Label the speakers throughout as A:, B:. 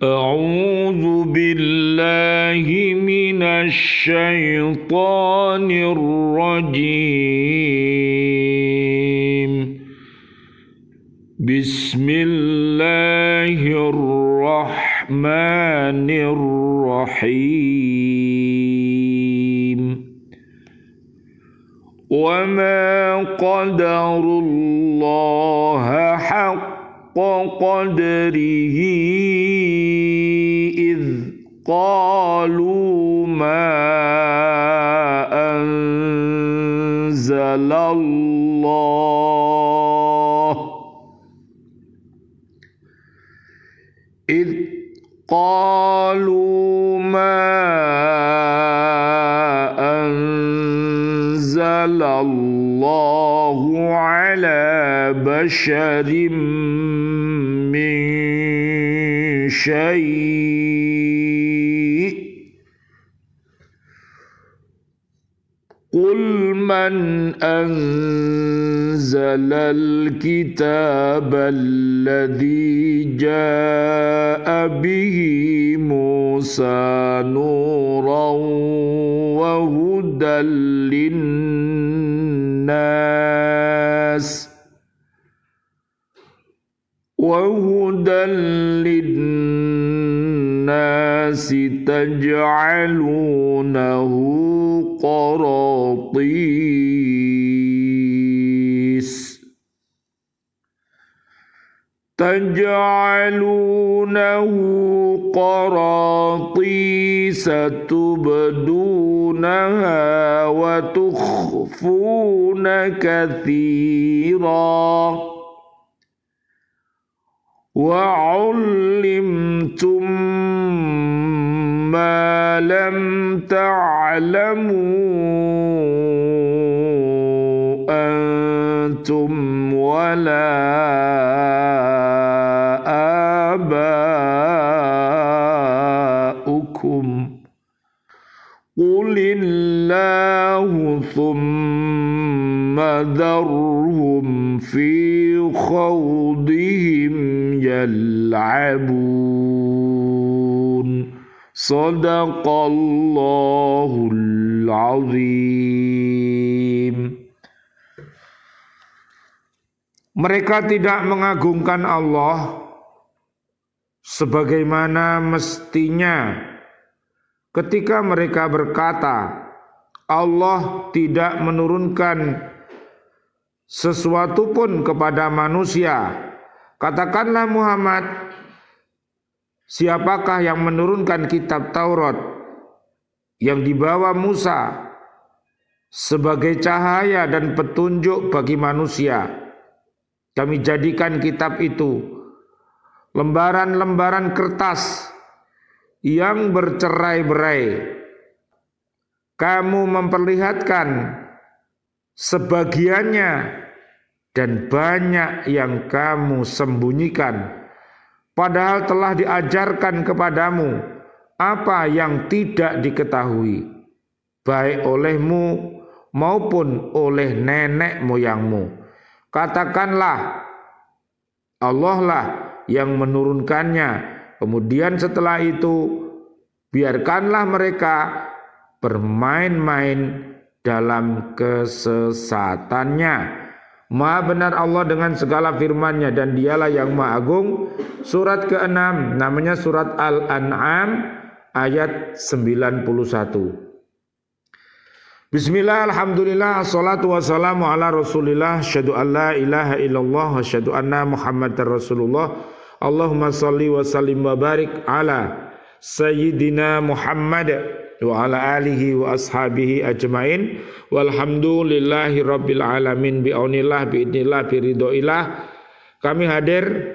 A: أعوذ بالله من الشيطان الرجيم. بسم الله الرحمن الرحيم. وما قدروا الله حق قدره إذ قالوا ما أنزل الله على بشر من شيء قل من أنزل الكتاب الذي جاء به موسى نورا وهدى للناس تجعلونه قراطيس تبدونها وتخفون كثيرا وعلمتم ما لم تعلموا أنتم ولا آباؤكم قل الله ثم ذرهم في خوضهم يلعبون صدق الله العظيم. Mereka tidak mengagungkan Allah sebagaimana mestinya ketika mereka berkata, Allah tidak menurunkan sesuatu pun kepada manusia. Katakanlah Muhammad, siapakah yang menurunkan kitab Taurat yang dibawa Musa sebagai cahaya dan petunjuk bagi manusia? Kami jadikan kitab itu lembaran-lembaran kertas yang bercerai-berai. Kamu memperlihatkan sebagiannya dan banyak yang kamu sembunyikan. Padahal telah diajarkan kepadamu apa yang tidak diketahui, baik olehmu maupun oleh nenek moyangmu. Katakanlah, Allah lah yang menurunkannya. Kemudian setelah itu, biarkanlah mereka bermain-main dalam kesesatannya. Maha benar Allah dengan segala firman-Nya dan Dialah yang Maha Agung. Surat ke-6 namanya surat Al-An'am ayat 91. Bismillah, alhamdulillah, assalatu wassalamu ala rasulillah, asyhadu an la ilaha illallah wa asyhadu anna muhammadar rasulullah. Allahumma salli wa sallim wa barik ala sayyidina Muhammad wa ala alihi wa ashabihi ajmain walhamdulillahi rabbil alamin bi'aunillah bi'idnillah biridhoillah. Kami hadir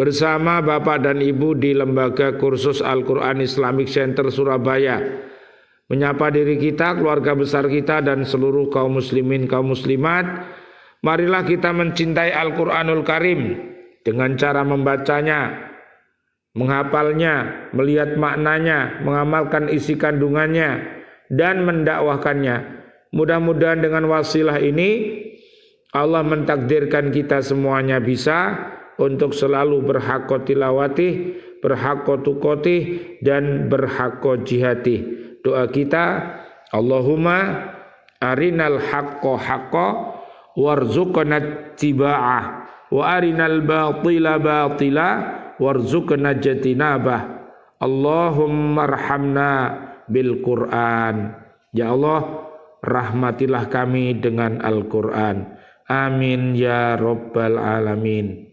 A: bersama Bapak dan Ibu di Lembaga Kursus Al-Quran Islamic Center Surabaya, menyapa diri kita, keluarga besar kita, dan seluruh kaum muslimin, kaum muslimat. Marilah kita mencintai Al-Quranul Karim dengan cara membacanya, menghafalnya, melihat maknanya, mengamalkan isi kandungannya, dan mendakwahkannya. Mudah-mudahan dengan wasilah ini Allah mentakdirkan kita semuanya bisa untuk selalu berhaqqa tilawatih, berhaqqa tuqatih dan berhaqqa jihadih. Doa kita, Allahumma arinal haqqa haqqa warzuqna tiba'ah wa arinal batila batila warzuqna jatinabah. Allahumma arhamna bil Qur'an. Ya Allah, rahmatilah kami dengan Al-Qur'an. Amin ya rabbal alamin.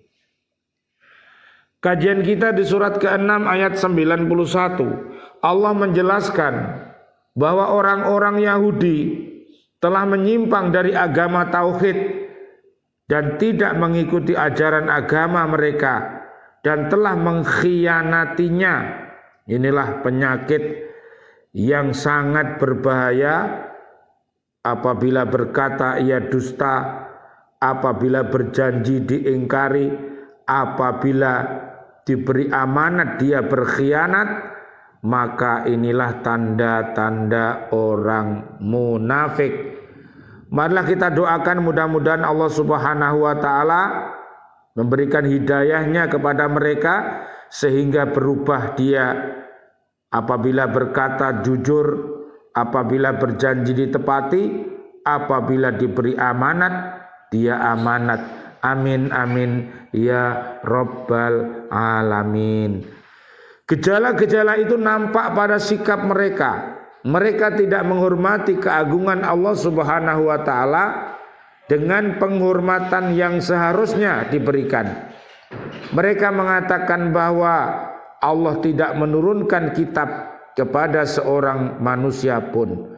A: Kajian kita di surat ke-6 ayat 91. Allah menjelaskan bahwa orang-orang Yahudi telah menyimpang dari agama tauhid dan tidak mengikuti ajaran agama mereka dan telah mengkhianatinya. Inilah penyakit yang sangat berbahaya. Apabila berkata ia dusta, apabila berjanji diingkari, apabila diberi amanat dia berkhianat, maka inilah tanda-tanda orang munafik. Marilah kita doakan mudah-mudahan Allah Subhanahu wa taala memberikan hidayahnya kepada mereka sehingga berubah dia apabila berkata jujur, apabila berjanji ditepati, apabila diberi amanat dia amanat. Amin amin ya rabbal alamin. Gejala-gejala itu nampak pada sikap mereka. Mereka tidak menghormati keagungan Allah Subhanahu wa taala dengan penghormatan yang seharusnya diberikan. Mereka mengatakan bahwa Allah tidak menurunkan kitab kepada seorang manusia pun.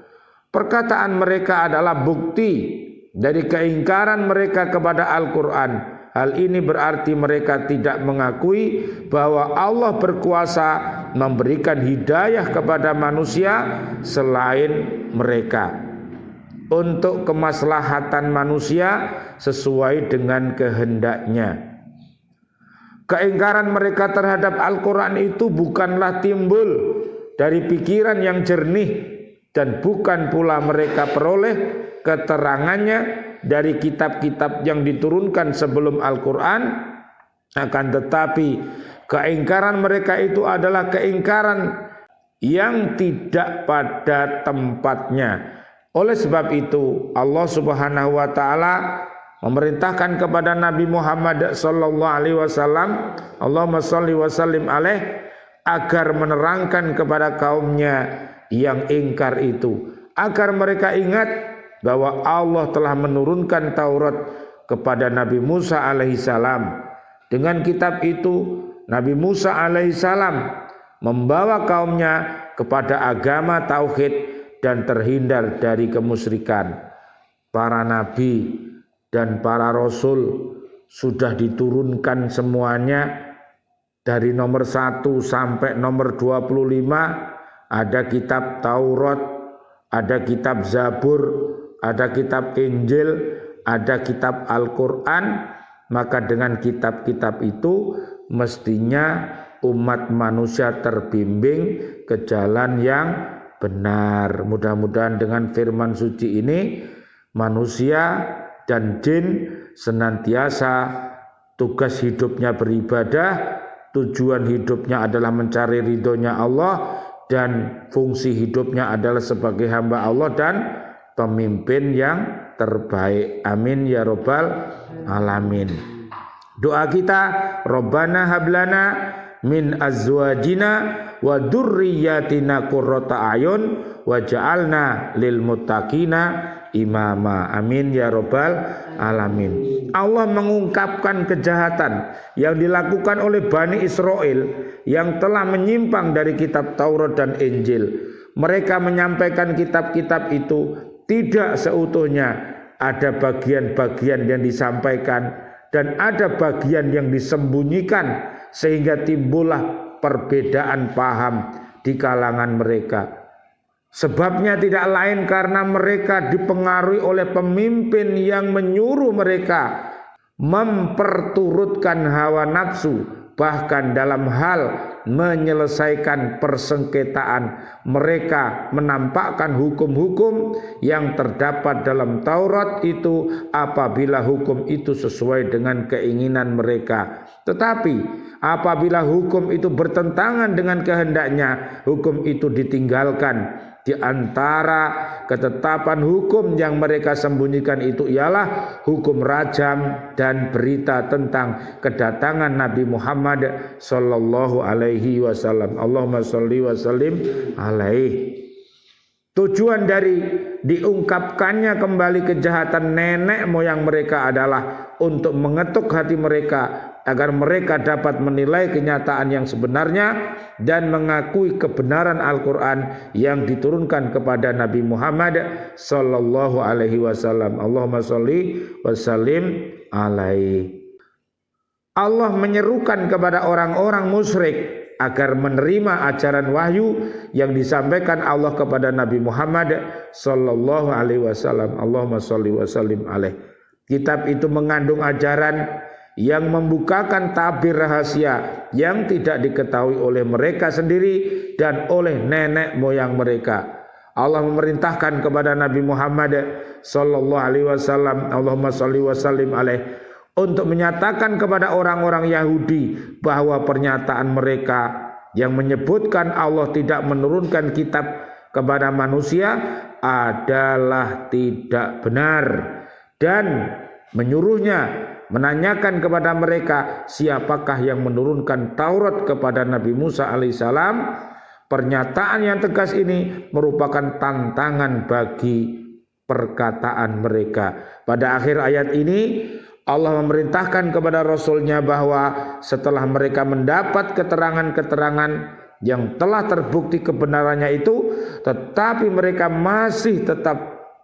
A: Perkataan mereka adalah bukti dari keingkaran mereka kepada Al-Quran. Hal ini berarti mereka tidak mengakui bahwa Allah berkuasa memberikan hidayah kepada manusia selain mereka untuk kemaslahatan manusia sesuai dengan kehendaknya. Keingkaran mereka terhadap Al-Quran itu bukanlah timbul dari pikiran yang jernih dan bukan pula mereka peroleh keterangannya dari kitab-kitab yang diturunkan sebelum Al-Quran. Akan tetapi keingkaran mereka itu adalah keingkaran yang tidak pada tempatnya. Oleh sebab itu Allah Subhanahu wa taala memerintahkan kepada Nabi Muhammad sallallahu alaihi wasallam, Allahumma shalli wa sallim alaih, agar menerangkan kepada kaumnya yang ingkar itu, agar mereka ingat bahwa Allah telah menurunkan Taurat kepada Nabi Musa alaihissalam. Dengan kitab itu Nabi Musa alaihissalam membawa kaumnya kepada agama tauhid dan terhindar dari kemusyrikan. Para nabi dan para rasul sudah diturunkan semuanya dari nomor 1 sampai nomor 25. Ada kitab Taurat, ada kitab Zabur, ada kitab Injil, ada kitab Al-Quran. Maka dengan kitab-kitab itu mestinya umat manusia terbimbing ke jalan yang benar. Mudah-mudahan dengan firman suci ini manusia dan jin senantiasa tugas hidupnya beribadah, tujuan hidupnya adalah mencari ridhonya Allah, dan fungsi hidupnya adalah sebagai hamba Allah dan pemimpin yang terbaik. Amin ya rabbal alamin. Doa kita, Rabbana hablana min azwajina wa dzurriyyatina qurrata ayun waj'alna lil muttaqina imama. Amin ya rabbal alamin. Allah mengungkapkan kejahatan yang dilakukan oleh Bani Israel yang telah menyimpang dari kitab Taurat dan Injil. Mereka menyampaikan kitab-kitab itu tidak seutuhnya. Ada bagian-bagian yang disampaikan dan ada bagian yang disembunyikan, sehingga timbullah perbedaan paham di kalangan mereka. Sebabnya tidak lain karena mereka dipengaruhi oleh pemimpin yang menyuruh mereka memperturutkan hawa nafsu, bahkan dalam hal menyelesaikan persengketaan. Mereka menampakkan hukum-hukum yang terdapat dalam Taurat itu apabila hukum itu sesuai dengan keinginan mereka. Tetapi apabila hukum itu bertentangan dengan kehendaknya, hukum itu ditinggalkan. Di antara ketetapan hukum yang mereka sembunyikan itu ialah hukum rajam dan berita tentang kedatangan Nabi Muhammad sallallahu alaihi wasallam. Allahumma shalli wa sallim alaihi. Tujuan dari diungkapkannya kembali kejahatan nenek moyang mereka adalah untuk mengetuk hati mereka agar mereka dapat menilai kenyataan yang sebenarnya dan mengakui kebenaran Al-Quran yang diturunkan kepada Nabi Muhammad sallallahu alaihi wasallam. Allahumma sholli wa sallim alaihi. Allah menyerukan kepada orang-orang musyrik agar menerima ajaran wahyu yang disampaikan Allah kepada Nabi Muhammad sallallahu alaihi wasallam. Allahumma sholli wa sallim alaihi. Kitab itu mengandung ajaran yang membukakan tabir rahasia yang tidak diketahui oleh mereka sendiri dan oleh nenek moyang mereka. Allah memerintahkan kepada Nabi Muhammad sallallahu alaihi wasallam, Allahumma shalli wa sallim alaihi, untuk menyatakan kepada orang-orang Yahudi bahwa pernyataan mereka yang menyebutkan Allah tidak menurunkan kitab kepada manusia adalah tidak benar, dan menyuruhnya menanyakan kepada mereka siapakah yang menurunkan Taurat kepada Nabi Musa alaihissalam. Pernyataan yang tegas ini merupakan tantangan bagi perkataan mereka. Pada akhir ayat ini Allah memerintahkan kepada Rasulnya bahwa setelah mereka mendapat keterangan-keterangan yang telah terbukti kebenarannya itu, tetapi mereka masih tetap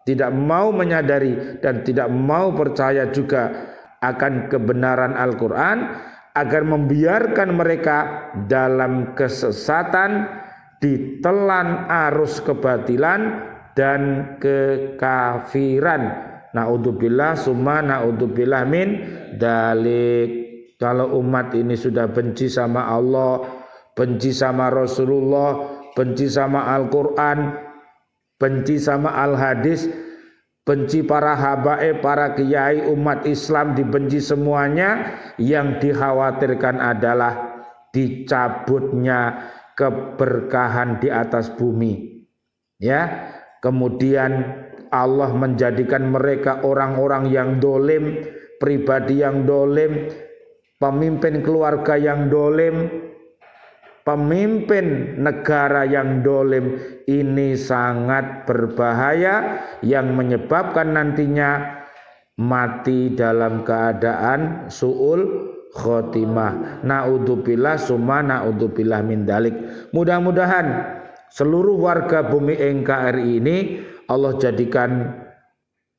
A: tidak mau menyadari dan tidak mau percaya juga akan kebenaran Al-Quran, agar membiarkan mereka dalam kesesatan, ditelan arus kebatilan dan kekafiran. Naudzubillah summa naudzubillah min dalik. Kalau umat ini sudah benci sama Allah, benci sama Rasulullah, benci sama Al-Quran, benci sama Al-Hadis, benci para habaib, para kiai umat Islam, dibenci semuanya, yang dikhawatirkan adalah dicabutnya keberkahan di atas bumi. Ya, kemudian Allah menjadikan mereka orang-orang yang dolim, pribadi yang dolim, pemimpin keluarga yang dolim, pemimpin negara yang dolim. Ini sangat berbahaya yang menyebabkan nantinya mati dalam keadaan su'ul khotimah. Naudzubillah summa naudzubillah min dalik. Mudah-mudahan seluruh warga bumi NKRI ini Allah jadikan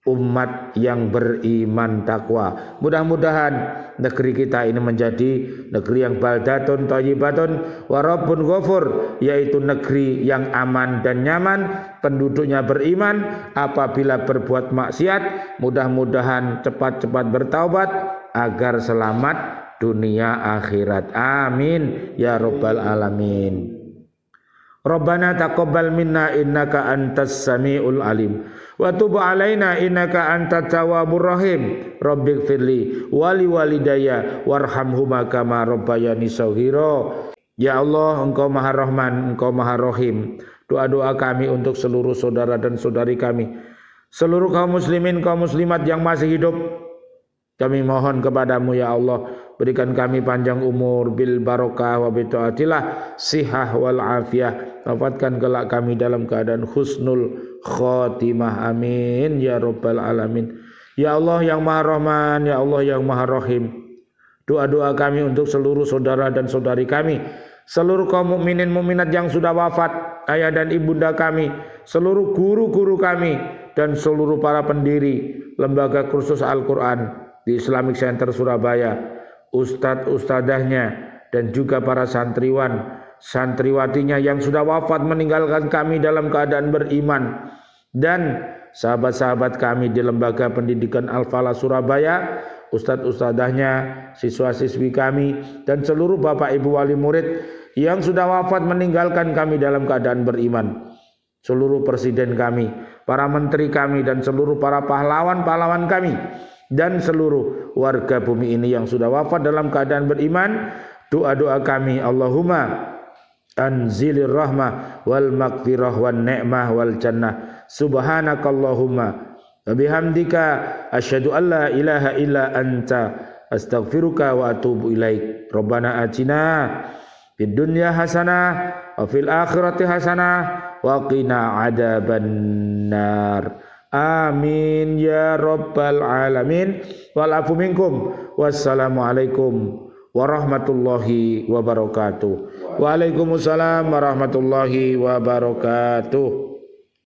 A: umat yang beriman takwa. Mudah-mudahan negeri kita ini menjadi negeri yang baldatun thayyibatun wa rabbun ghafur, yaitu negeri yang aman dan nyaman, penduduknya beriman. Apabila berbuat maksiat, mudah-mudahan cepat-cepat bertaubat agar selamat dunia akhirat. Amin ya rabbal alamin. Rabbana taqabbal minna innaka antas samiul alim wa tub alaina innaka antat tawwabur rahim. Rabbighfirli wali walidayya warhamhuma kama rabbayani shaghira. Ya Allah, Engkau Maha Rahman, Engkau Maha Rahim. Doa-doa kami untuk seluruh saudara dan saudari kami, seluruh kaum muslimin, kaum muslimat yang masih hidup, kami mohon kepadamu ya Allah, berikan kami panjang umur bil barokah wa bi taatillah sihah wal afiyah. Wafatkan kelak kami dalam keadaan husnul khotimah. Amin ya rabbal alamin. Ya Allah yang Maha Rahman, ya Allah yang Maha Rahim. Doa-doa kami untuk seluruh saudara dan saudari kami, seluruh kaum mukminin mukminat yang sudah wafat, ayah dan ibunda kami, seluruh guru-guru kami, dan seluruh para pendiri lembaga kursus Al-Quran di Islamic Center Surabaya, ustadz-ustadzahnya, dan juga para santriwan, santriwatinya yang sudah wafat meninggalkan kami dalam keadaan beriman, dan sahabat-sahabat kami di lembaga pendidikan Al-Falah Surabaya, ustadz-ustadzahnya, siswa-siswi kami, dan seluruh bapak ibu wali murid yang sudah wafat meninggalkan kami dalam keadaan beriman, seluruh presiden kami, para menteri kami, dan seluruh para pahlawan-pahlawan kami, dan seluruh warga bumi ini yang sudah wafat dalam keadaan beriman. Doa-doa kami, Allahumma anzilir rahmah wal maghfirah wan ni'mah wal jannah, subhanakallahumma wa bihamdika asyhadu an la ilaha illa anta astaghfiruka wa atubu ilaik. Rabbana atina fid dunya hasanah wa fil akhirati hasanah wa qina adzabannar. Amin ya rabbal alamin. Wal afu minkum. Wassalamualaikum warahmatullahi wabarakatuh. Waalaikumsalam warahmatullahi wabarakatuh.